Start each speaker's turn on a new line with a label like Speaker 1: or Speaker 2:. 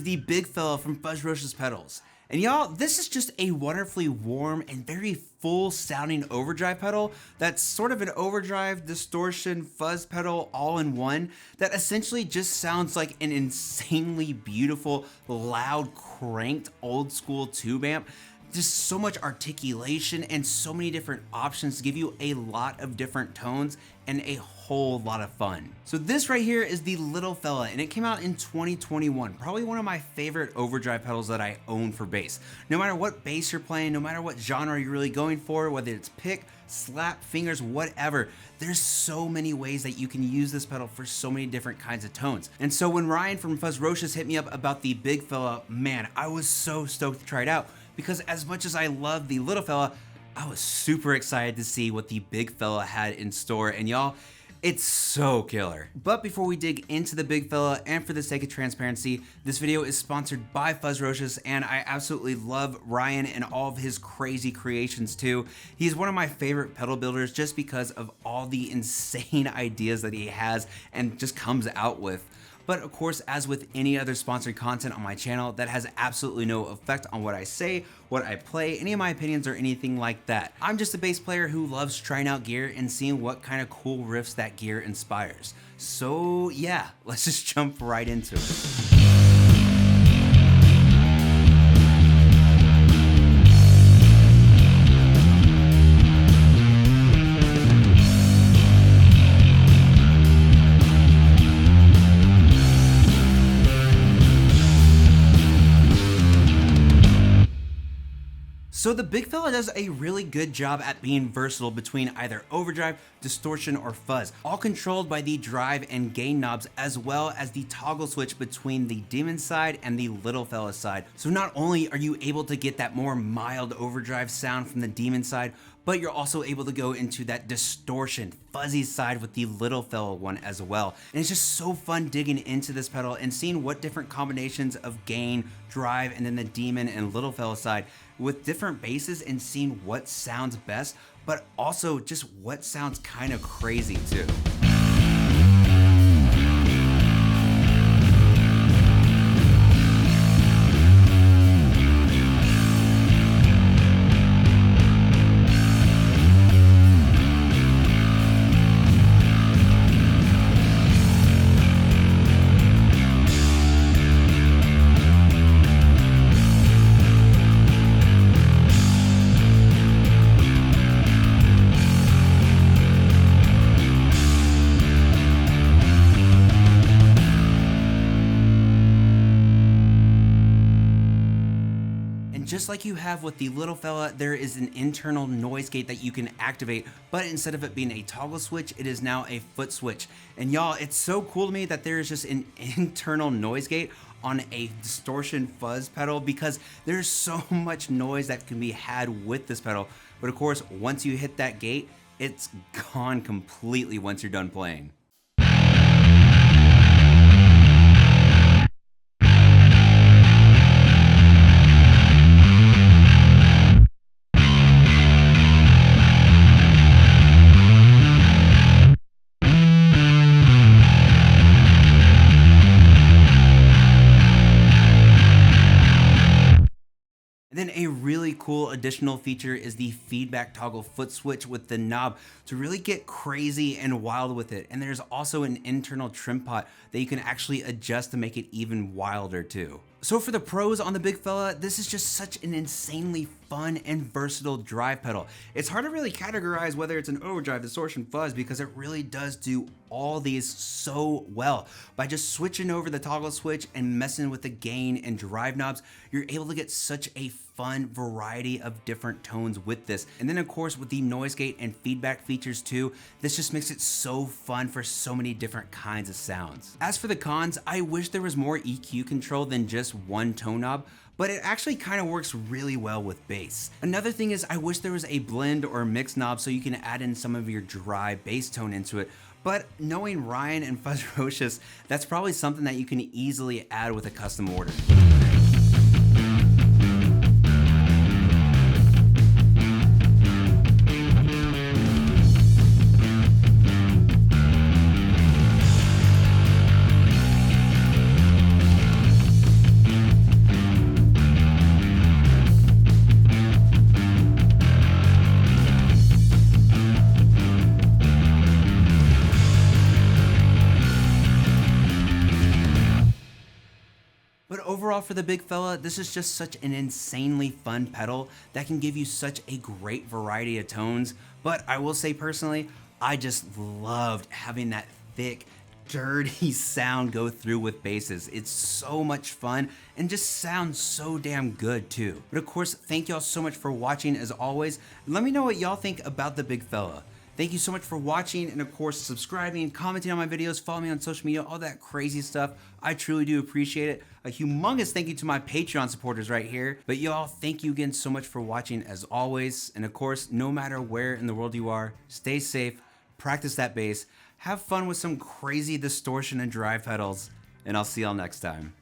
Speaker 1: the big fella from Fuzzrocious pedals. And y'all, this is just a wonderfully warm and very full sounding overdrive pedal that's sort of an overdrive, distortion, fuzz pedal all in one that essentially just sounds like an insanely beautiful, loud, cranked, old school tube amp. Just so much articulation and so many different options to give you a lot of different tones and a whole lot of fun. So this right here is the little fella, and it came out in 2021. Probably one of my favorite overdrive pedals that I own for bass. No matter what bass you're playing, no matter what genre you're really going for, whether it's pick, slap, fingers, whatever, there's so many ways that you can use this pedal for so many different kinds of tones. And so when Ryan from Fuzzrocious hit me up about the big fella, man, I was so stoked to try it out, because as much as I love the little fella, I was super excited to see what the big fella had in store, and y'all, it's so killer. But before we dig into the big fella, and for the sake of transparency, this video is sponsored by Fuzzrocious, and I absolutely love Ryan and all of his crazy creations too. He's one of my favorite pedal builders just because of all the insane ideas that he has and just comes out with. But of course, as with any other sponsored content on my channel, that has absolutely no effect on what I say, what I play, any of my opinions, or anything like that. I'm just a bass player who loves trying out gear and seeing what kind of cool riffs that gear inspires. So yeah, let's just jump right into it. So the big fella does a really good job at being versatile between either overdrive, distortion, or fuzz, all controlled by the drive and gain knobs, as well as the toggle switch between the demon side and the little fella side. So not only are you able to get that more mild overdrive sound from the demon side, but you're also able to go into that distortion, fuzzy side with the little fella one as well. And it's just so fun digging into this pedal and seeing what different combinations of gain, drive, and then the demon and little fella side with different basses, and seeing what sounds best, but also just what sounds kind of crazy too. Just like you have with the little fella, there is an internal noise gate that you can activate, but instead of it being a toggle switch, it is now a foot switch. And y'all, it's so cool to me that there is just an internal noise gate on a distortion fuzz pedal, because there's so much noise that can be had with this pedal. But of course, once you hit that gate, it's gone completely once you're done playing. Then a really cool additional feature is the feedback toggle foot switch with the knob to really get crazy and wild with it. And there's also an internal trim pot that you can actually adjust to make it even wilder too. So for the pros on the big fella, this is just such an insanely fun and versatile drive pedal. It's hard to really categorize whether it's an overdrive, distortion, fuzz, because it really does do all these so well. By just switching over the toggle switch and messing with the gain and drive knobs, you're able to get such a fun variety of different tones with this. And then of course with the noise gate and feedback features too, this just makes it so fun for so many different kinds of sounds. As for the cons, I wish there was more EQ control than just one tone knob, but it actually kind of works really well with bass. Another thing is I wish there was a blend or mix knob so you can add in some of your dry bass tone into it. But knowing Ryan and Fuzzrocious, that's probably something that you can easily add with a custom order. y'all, for the big fella, this is just such an insanely fun pedal that can give you such a great variety of tones. But I will say personally, I just loved having that thick, dirty sound go through with basses. It's so much fun and just sounds so damn good too. But of course, thank y'all so much for watching as always. Let me know what y'all think about the big fella. Thank you so much for watching, and of course subscribing, commenting on my videos, follow me on social media, all that crazy stuff. I truly do appreciate it. A humongous thank you to my Patreon supporters right here. But y'all, thank you again so much for watching as always. And of course, no matter where in the world you are, stay safe, practice that bass, have fun with some crazy distortion and drive pedals, and I'll see y'all next time.